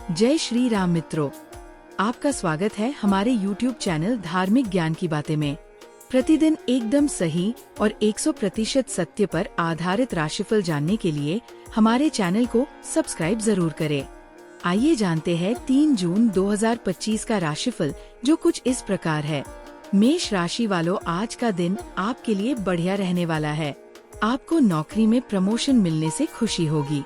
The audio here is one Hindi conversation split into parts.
जय श्री राम मित्रों, आपका स्वागत है हमारे YouTube चैनल धार्मिक ज्ञान की बातें में। प्रतिदिन एकदम सही और 100% सत्य पर आधारित राशिफल जानने के लिए हमारे चैनल को सब्सक्राइब जरूर करें। आइए जानते हैं 3 जून 2025 का राशिफल, जो कुछ इस प्रकार है। मेष राशि वालों, आज का दिन आपके लिए बढ़िया रहने वाला है। आपको नौकरी में प्रमोशन मिलने से खुशी होगी।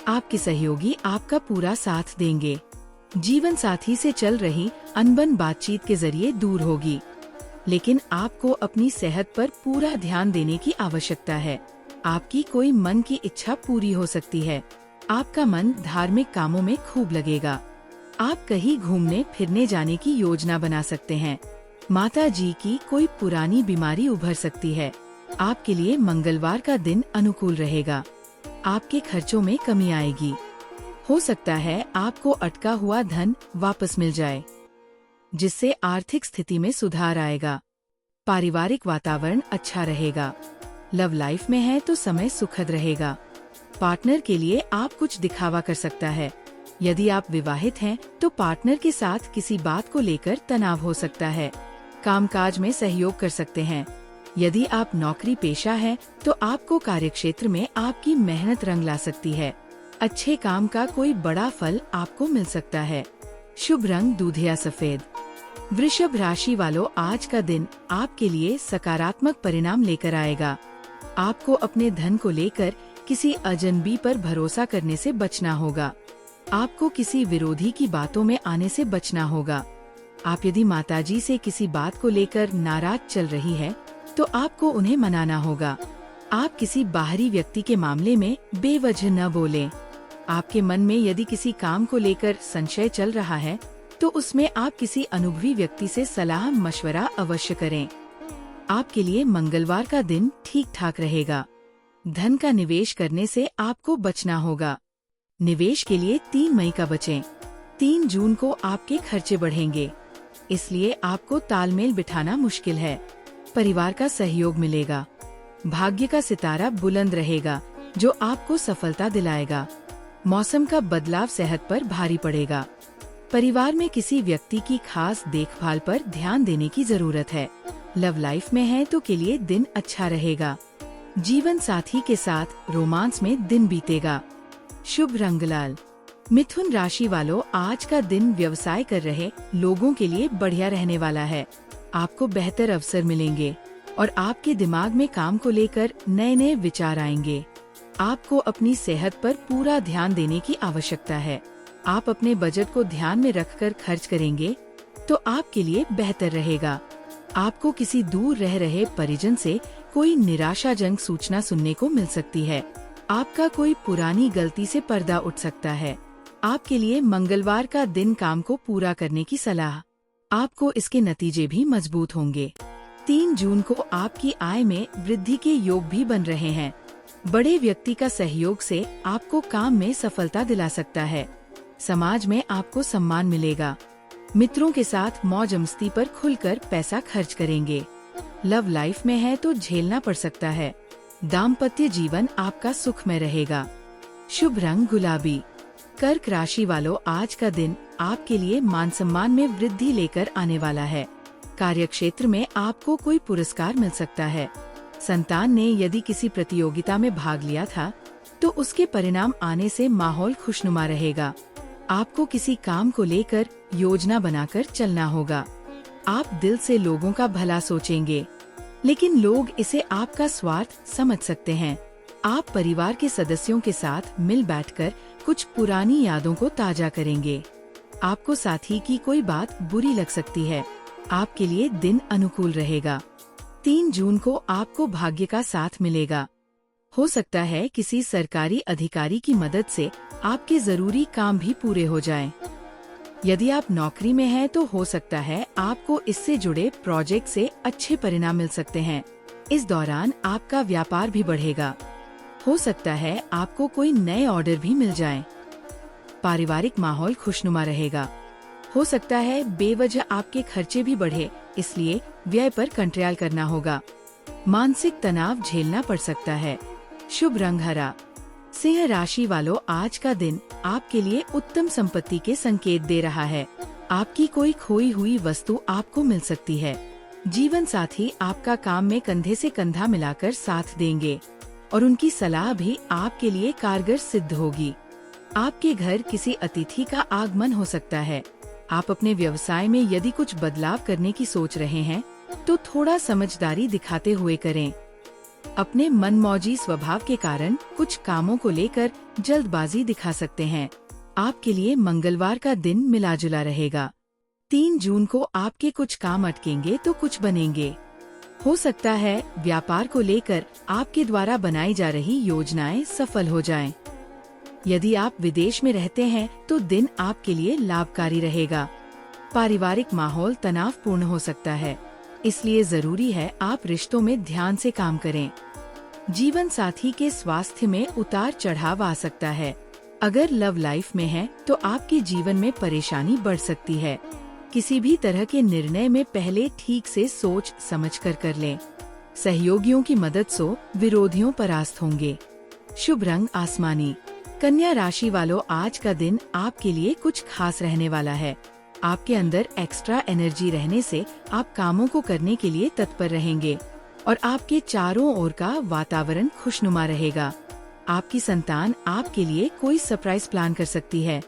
आपके सहयोगी आपका पूरा साथ देंगे। जीवन साथी से चल रही अनबन बातचीत के जरिए दूर होगी, लेकिन आपको अपनी सेहत पर पूरा ध्यान देने की आवश्यकता है। आपकी कोई मन की इच्छा पूरी हो सकती है। आपका मन धार्मिक कामों में खूब लगेगा। आप कहीं घूमने फिरने जाने की योजना बना सकते हैं। माता जी की कोई पुरानी बीमारी उभर सकती है। आपके लिए मंगलवार का दिन अनुकूल रहेगा। आपके खर्चों में कमी आएगी। हो सकता है आपको अटका हुआ धन वापस मिल जाए, जिससे आर्थिक स्थिति में सुधार आएगा। पारिवारिक वातावरण अच्छा रहेगा। लव लाइफ में है तो समय सुखद रहेगा। पार्टनर के लिए आप कुछ दिखावा कर सकता है। यदि आप विवाहित हैं तो पार्टनर के साथ किसी बात को लेकर तनाव हो सकता है। कामकाज में सहयोग कर सकते हैं। यदि आप नौकरी पेशा है तो आपको कार्यक्षेत्र में आपकी मेहनत रंग ला सकती है। अच्छे काम का कोई बड़ा फल आपको मिल सकता है। शुभ रंग दूधिया सफेद। वृषभ राशि वालों, आज का दिन आपके लिए सकारात्मक परिणाम लेकर आएगा। आपको अपने धन को लेकर किसी अजनबी पर भरोसा करने से बचना होगा। आपको किसी विरोधी की बातों में आने से बचना होगा। आप यदि माताजी से किसी बात को लेकर नाराज चल रही है तो आपको उन्हें मनाना होगा। आप किसी बाहरी व्यक्ति के मामले में बेवजह न बोलें। आपके मन में यदि किसी काम को लेकर संशय चल रहा है तो उसमें आप किसी अनुभवी व्यक्ति से सलाह मशवरा अवश्य करें। आपके लिए मंगलवार का दिन ठीक ठाक रहेगा। धन का निवेश करने से आपको बचना होगा। निवेश के लिए 3 मई का बचें। 3 जून को आपके खर्चे बढ़ेंगे, इसलिए आपको तालमेल बिठाना मुश्किल है। परिवार का सहयोग मिलेगा। भाग्य का सितारा बुलंद रहेगा, जो आपको सफलता दिलाएगा। मौसम का बदलाव सेहत पर भारी पड़ेगा। परिवार में किसी व्यक्ति की खास देखभाल पर ध्यान देने की जरूरत है। लव लाइफ में है तो के लिए दिन अच्छा रहेगा। जीवन साथी के साथ रोमांस में दिन बीतेगा। शुभ रंग लाल। मिथुन राशि वालों, आज का दिन व्यवसाय कर रहे लोगों के लिए बढ़िया रहने वाला है। आपको बेहतर अवसर मिलेंगे और आपके दिमाग में काम को लेकर नए नए विचार आएंगे। आपको अपनी सेहत पर पूरा ध्यान देने की आवश्यकता है। आप अपने बजट को ध्यान में रखकर खर्च करेंगे तो आपके लिए बेहतर रहेगा। आपको किसी दूर रह रहे परिजन से कोई निराशाजनक सूचना सुनने को मिल सकती है। आपका कोई पुरानी गलती से पर्दा उठ सकता है। आपके लिए मंगलवार का दिन काम को पूरा करने की सलाह। आपको इसके नतीजे भी मजबूत होंगे। 3 जून को आपकी आय में वृद्धि के योग भी बन रहे हैं। बड़े व्यक्ति का सहयोग से आपको काम में सफलता दिला सकता है। समाज में आपको सम्मान मिलेगा। मित्रों के साथ मौज मस्ती पर खुलकर पैसा खर्च करेंगे। लव लाइफ में है तो झेलना पड़ सकता है। दाम्पत्य जीवन आपका सुखमय रहेगा। शुभ रंग गुलाबी। कर्क राशि वालों, आज का दिन आपके लिए मान सम्मान में वृद्धि लेकर आने वाला है। कार्यक्षेत्र में आपको कोई पुरस्कार मिल सकता है। संतान ने यदि किसी प्रतियोगिता में भाग लिया था तो उसके परिणाम आने से माहौल खुशनुमा रहेगा। आपको किसी काम को लेकर योजना बनाकर चलना होगा। आप दिल से लोगों का भला सोचेंगे, लेकिन लोग इसे आपका स्वार्थ समझ सकते हैं। आप परिवार के सदस्यों के साथ मिल बैठकर कुछ पुरानी यादों को ताजा करेंगे। आपको साथी की कोई बात बुरी लग सकती है। आपके लिए दिन अनुकूल रहेगा। 3 जून को आपको भाग्य का साथ मिलेगा। हो सकता है किसी सरकारी अधिकारी की मदद से आपके जरूरी काम भी पूरे हो जाएं। यदि आप नौकरी में हैं तो हो सकता है आपको इससे जुड़े प्रोजेक्ट से अच्छे परिणाम मिल सकते हैं। इस दौरान आपका व्यापार भी बढ़ेगा। हो सकता है आपको कोई नए ऑर्डर भी मिल जाएं। पारिवारिक माहौल खुशनुमा रहेगा। हो सकता है बेवजह आपके खर्चे भी बढ़े, इसलिए व्यय पर कंट्रोल करना होगा। मानसिक तनाव झेलना पड़ सकता है। शुभ रंग हरा। सिंह राशि वालों, आज का दिन आपके लिए उत्तम संपत्ति के संकेत दे रहा है। आपकी कोई खोई हुई वस्तु आपको मिल सकती है। जीवन साथी आपका काम में कंधे से कंधा मिलाकर साथ देंगे और उनकी सलाह भी आपके लिए कारगर सिद्ध होगी। आपके घर किसी अतिथि का आगमन हो सकता है। आप अपने व्यवसाय में यदि कुछ बदलाव करने की सोच रहे हैं तो थोड़ा समझदारी दिखाते हुए करें। अपने मनमौजी स्वभाव के कारण कुछ कामों को लेकर जल्दबाजी दिखा सकते हैं। आपके लिए मंगलवार का दिन मिला जुला रहेगा। 3 जून को आपके कुछ काम अटकेंगे तो कुछ बनेंगे। हो सकता है व्यापार को लेकर आपके द्वारा बनाई जा रही योजनाएं सफल हो जाएं। यदि आप विदेश में रहते हैं तो दिन आपके लिए लाभकारी रहेगा। पारिवारिक माहौल तनावपूर्ण हो सकता है, इसलिए जरूरी है आप रिश्तों में ध्यान से काम करें। जीवन साथी के स्वास्थ्य में उतार चढ़ाव आ सकता है। अगर लव लाइफ में है तो आपके जीवन में परेशानी बढ़ सकती है। किसी भी तरह के निर्णय में पहले ठीक से सोच समझ कर लें। सहयोगियों की मदद से विरोधियों परास्त होंगे। शुभ रंग आसमानी। कन्या राशि वालों, आज का दिन आपके लिए कुछ खास रहने वाला है। आपके अंदर एक्स्ट्रा एनर्जी रहने से आप कामों को करने के लिए तत्पर रहेंगे और आपके चारों ओर का वातावरण खुशनुमा रहेगा। आपकी संतान आपके लिए कोई सरप्राइज प्लान कर सकती है।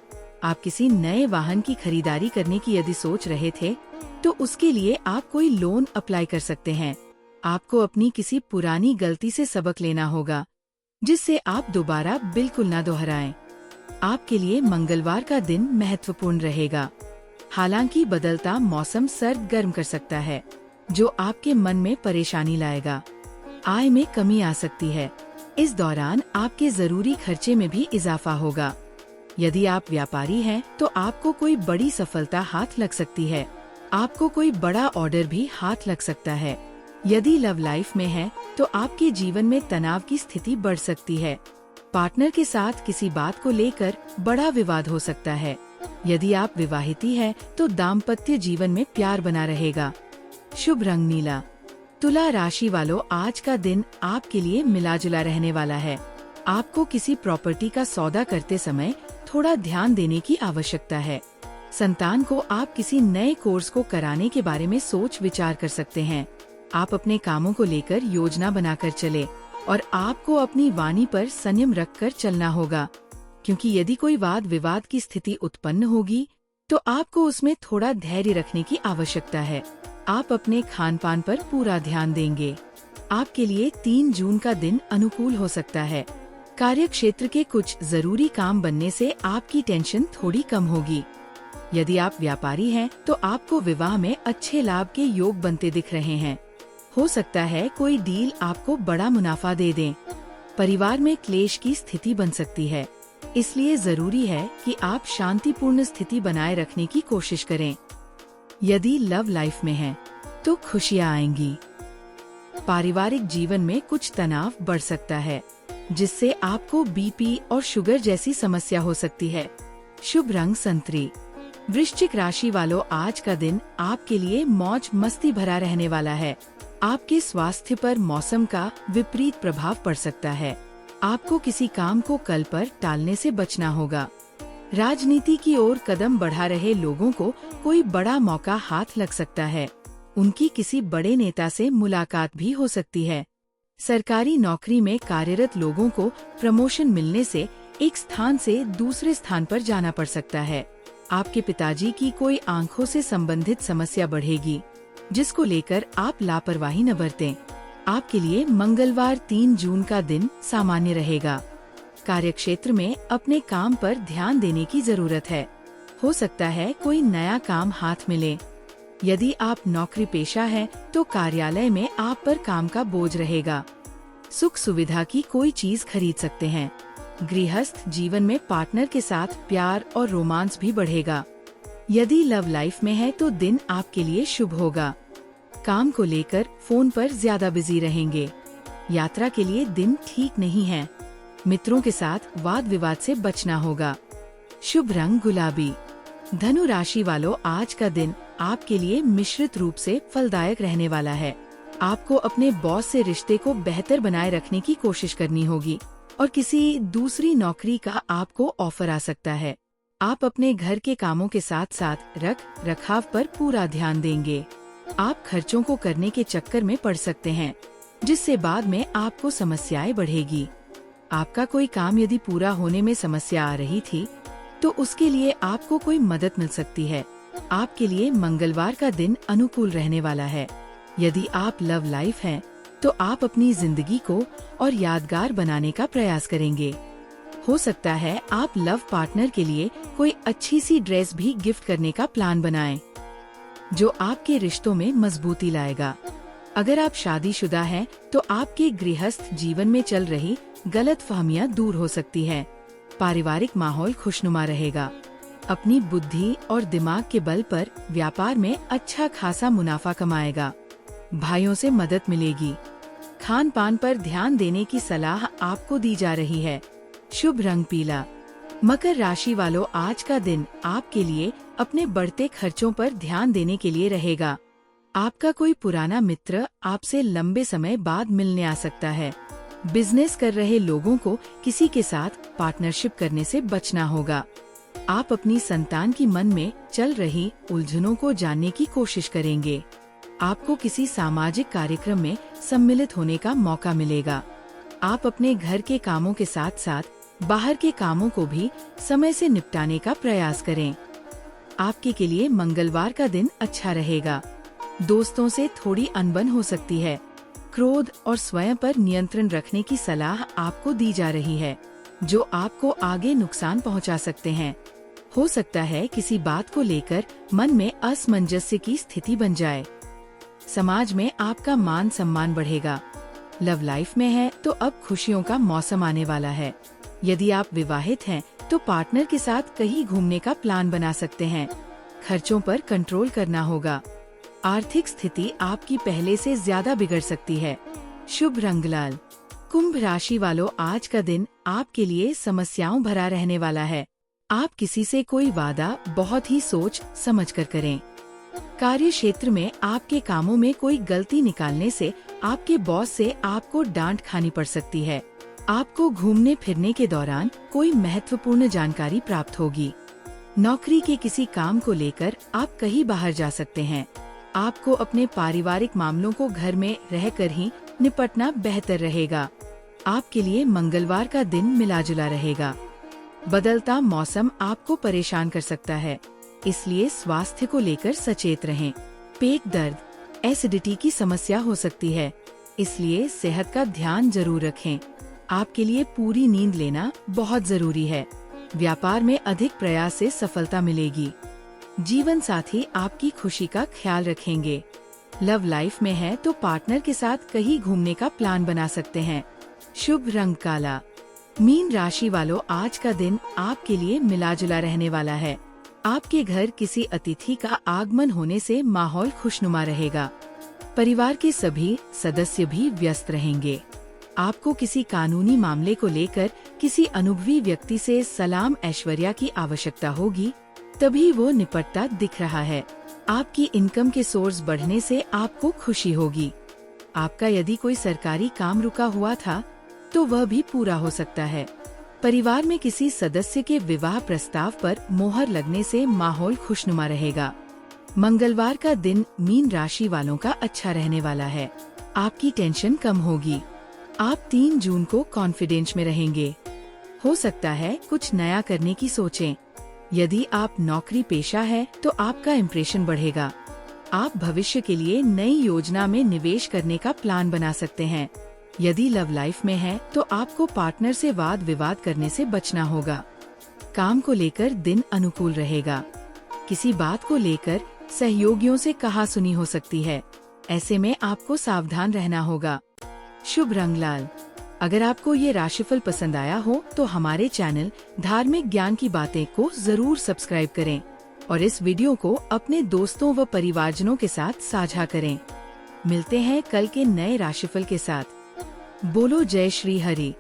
आप किसी नए वाहन की खरीदारी करने की यदि सोच रहे थे तो उसके लिए आप कोई लोन अप्लाई कर सकते हैं। आपको अपनी किसी पुरानी गलती से सबक लेना होगा, जिससे आप दोबारा बिल्कुल न दोहराएं। आपके लिए मंगलवार का दिन महत्वपूर्ण रहेगा। हालांकि बदलता मौसम सर्द गर्म कर सकता है, जो आपके मन में परेशानी लाएगा। आय में कमी आ सकती है। इस दौरान आपके जरूरी खर्चे में भी इजाफा होगा। यदि आप व्यापारी हैं तो आपको कोई बड़ी सफलता हाथ लग सकती है। आपको कोई बड़ा ऑर्डर भी हाथ लग सकता है। यदि लव लाइफ में है तो आपके जीवन में तनाव की स्थिति बढ़ सकती है। पार्टनर के साथ किसी बात को लेकर बड़ा विवाद हो सकता है। यदि आप विवाहिती है तो दाम्पत्य जीवन में प्यार बना रहेगा। शुभ रंग नीला। तुला राशि वालों, आज का दिन आपके लिए मिला जुला रहने वाला है। आपको किसी प्रॉपर्टी का सौदा करते समय थोड़ा ध्यान देने की आवश्यकता है। संतान को आप किसी नए कोर्स को कराने के बारे में सोच विचार कर सकते हैं। आप अपने कामों को लेकर योजना बनाकर चले और आपको अपनी वाणी पर संयम रखकर चलना होगा, क्योंकि यदि कोई वाद विवाद की स्थिति उत्पन्न होगी तो आपको उसमें थोड़ा धैर्य रखने की आवश्यकता है। आप अपने खान पान पर पूरा ध्यान देंगे। आपके लिए 3 जून का दिन अनुकूल हो सकता है। कार्य क्षेत्र के कुछ जरूरी काम बनने से आपकी टेंशन थोड़ी कम होगी। यदि आप व्यापारी हैं तो आपको विवाह में अच्छे लाभ के योग बनते दिख रहे हैं। हो सकता है कोई डील आपको बड़ा मुनाफा दे दें। परिवार में क्लेश की स्थिति बन सकती है, इसलिए जरूरी है कि आप शांतिपूर्ण स्थिति बनाए रखने की कोशिश करें। यदि लव लाइफ में है तो खुशियां आएंगी। पारिवारिक जीवन में कुछ तनाव बढ़ सकता है, जिससे आपको बीपी और शुगर जैसी समस्या हो सकती है। शुभ रंग संतरी। वृश्चिक राशि वालों, आज का दिन आपके लिए मौज मस्ती भरा रहने वाला है। आपके स्वास्थ्य पर मौसम का विपरीत प्रभाव पड़ सकता है। आपको किसी काम को कल पर टालने से बचना होगा। राजनीति की ओर कदम बढ़ा रहे लोगों को कोई बड़ा मौका हाथ लग सकता है। उनकी किसी बड़े नेता से मुलाकात भी हो सकती है। सरकारी नौकरी में कार्यरत लोगों को प्रमोशन मिलने से एक स्थान से दूसरे स्थान पर जाना पड़ सकता है। आपके पिताजी की कोई आंखों से संबंधित समस्या बढ़ेगी, जिसको लेकर आप लापरवाही न बरतें। आपके लिए मंगलवार 3 जून का दिन सामान्य रहेगा। कार्यक्षेत्र में अपने काम पर ध्यान देने की जरूरत है। हो सकता है कोई नया काम हाथ मिले। यदि आप नौकरी पेशा है तो कार्यालय में आप पर काम का बोझ रहेगा। सुख सुविधा की कोई चीज खरीद सकते हैं। गृहस्थ जीवन में पार्टनर के साथ प्यार और रोमांस भी बढ़ेगा। यदि लव लाइफ में है तो दिन आपके लिए शुभ होगा। काम को लेकर फोन पर ज्यादा बिजी रहेंगे। यात्रा के लिए दिन ठीक नहीं है। मित्रों के साथ वाद विवाद से बचना होगा। शुभ रंग गुलाबी। धनु राशि वालों, आज का दिन आपके लिए मिश्रित रूप से फलदायक रहने वाला है। आपको अपने बॉस से रिश्ते को बेहतर बनाए रखने की कोशिश करनी होगी। और किसी दूसरी नौकरी का आपको ऑफर आ सकता है। आप अपने घर के कामों के साथ साथ रख रखाव पर पूरा ध्यान देंगे। आप खर्चों को करने के चक्कर में पड़ सकते हैं, जिससे बाद में आपको समस्याएं बढ़ेगी। आपका कोई काम यदि पूरा होने में समस्या आ रही थी, तो उसके लिए आपको कोई मदद मिल सकती है। आपके लिए मंगलवार का दिन अनुकूल रहने वाला है। यदि आप लव लाइफ हैं, तो आप अपनी जिंदगी को और यादगार बनाने का प्रयास करेंगे। हो सकता है आप लव पार्टनर के लिए कोई अच्छी सी ड्रेस भी गिफ्ट करने का प्लान बनाएं, जो आपके रिश्तों में मजबूती लाएगा। अगर आप शादीशुदा हैं, तो आपके गृहस्थ जीवन में चल रही गलतफहमियां दूर हो सकती है। पारिवारिक माहौल खुशनुमा रहेगा। अपनी बुद्धि और दिमाग के बल पर व्यापार में अच्छा खासा मुनाफा कमाएगा। भाइयों से मदद मिलेगी। खान पान पर ध्यान देने की सलाह आपको दी जा रही है। शुभ रंग पीला। मकर राशि वालों, आज का दिन आपके लिए अपने बढ़ते खर्चों पर ध्यान देने के लिए रहेगा। आपका कोई पुराना मित्र आपसे लंबे समय बाद मिलने आ सकता है। बिजनेस कर रहे लोगों को किसी के साथ पार्टनरशिप करने से बचना होगा। आप अपनी संतान की मन में चल रही उलझनों को जानने की कोशिश करेंगे। आपको किसी सामाजिक कार्यक्रम में सम्मिलित होने का मौका मिलेगा। आप अपने घर के कामों के साथ साथ बाहर के कामों को भी समय से निपटाने का प्रयास करें। आपके के लिए मंगलवार का दिन अच्छा रहेगा। दोस्तों से थोड़ी अनबन हो सकती है। क्रोध और स्वयं पर नियंत्रण रखने की सलाह आपको दी जा रही है, जो आपको आगे नुकसान पहुंचा सकते हैं। हो सकता है किसी बात को लेकर मन में असमंजस्य की स्थिति बन जाए। समाज में आपका मान सम्मान बढ़ेगा। लव लाइफ में है तो अब खुशियों का मौसम आने वाला है। यदि आप विवाहित हैं, तो पार्टनर के साथ कहीं घूमने का प्लान बना सकते हैं। खर्चों पर कंट्रोल करना होगा। आर्थिक स्थिति आपकी पहले से ज्यादा बिगड़ सकती है। शुभ रंग लाल। कुंभ राशि वालों, आज का दिन आपके लिए समस्याओं भरा रहने वाला है। आप किसी से कोई वादा बहुत ही सोच समझ कर करें। कार्य क्षेत्र में आपके कामों में कोई गलती निकालने से आपके बॉस से आपको डांट खानी पड़ सकती है। आपको घूमने फिरने के दौरान कोई महत्वपूर्ण जानकारी प्राप्त होगी। नौकरी के किसी काम को लेकर आप कहीं बाहर जा सकते हैं। आपको अपने पारिवारिक मामलों को घर में रहकर ही निपटना बेहतर रहेगा। आपके लिए मंगलवार का दिन मिला जुला रहेगा। बदलता मौसम आपको परेशान कर सकता है, इसलिए स्वास्थ्य को लेकर सचेत रहें। पेट दर्द, एसिडिटी की समस्या हो सकती है, इसलिए सेहत का ध्यान जरूर रखें। आपके लिए पूरी नींद लेना बहुत जरूरी है। व्यापार में अधिक प्रयास से सफलता मिलेगी। जीवन साथी आपकी खुशी का ख्याल रखेंगे। लव लाइफ में है तो पार्टनर के साथ कहीं घूमने का प्लान बना सकते हैं। शुभ रंग काला। मीन राशि वालों, आज का दिन आपके लिए मिला जुला रहने वाला है। आपके घर किसी अतिथि का आगमन होने से माहौल खुशनुमा रहेगा। परिवार के सभी सदस्य भी व्यस्त रहेंगे। आपको किसी कानूनी मामले को लेकर किसी अनुभवी व्यक्ति से सलाम ऐश्वर्या की आवश्यकता होगी, तभी वो निपटता दिख रहा है। आपकी इनकम के सोर्स बढ़ने से आपको खुशी होगी। आपका यदि कोई सरकारी काम रुका हुआ था, तो वह भी पूरा हो सकता है। परिवार में किसी सदस्य के विवाह प्रस्ताव पर मोहर लगने से माहौल खुशनुमा रहेगा। मंगलवार का दिन मीन राशि वालों का अच्छा रहने वाला है। आपकी टेंशन कम होगी। आप 3 जून को कॉन्फिडेंस में रहेंगे। हो सकता है कुछ नया करने की सोचें। यदि आप नौकरी पेशा है तो आपका इम्प्रेशन बढ़ेगा। आप भविष्य के लिए नई योजना में निवेश करने का प्लान बना सकते हैं। यदि लव लाइफ में है तो आपको पार्टनर से वाद विवाद करने से बचना होगा। काम को लेकर दिन अनुकूल रहेगा। किसी बात को लेकर सहयोगियों से कहासुनी हो सकती है, ऐसे में आपको सावधान रहना होगा। शुभ रंग लाल। अगर आपको ये राशिफल पसंद आया हो तो हमारे चैनल धार्मिक ज्ञान की बातें को जरूर सब्सक्राइब करें और इस वीडियो को अपने दोस्तों व परिवारजनों के साथ साझा करें। मिलते हैं कल के नए राशिफल के साथ। बोलो जय श्री हरि।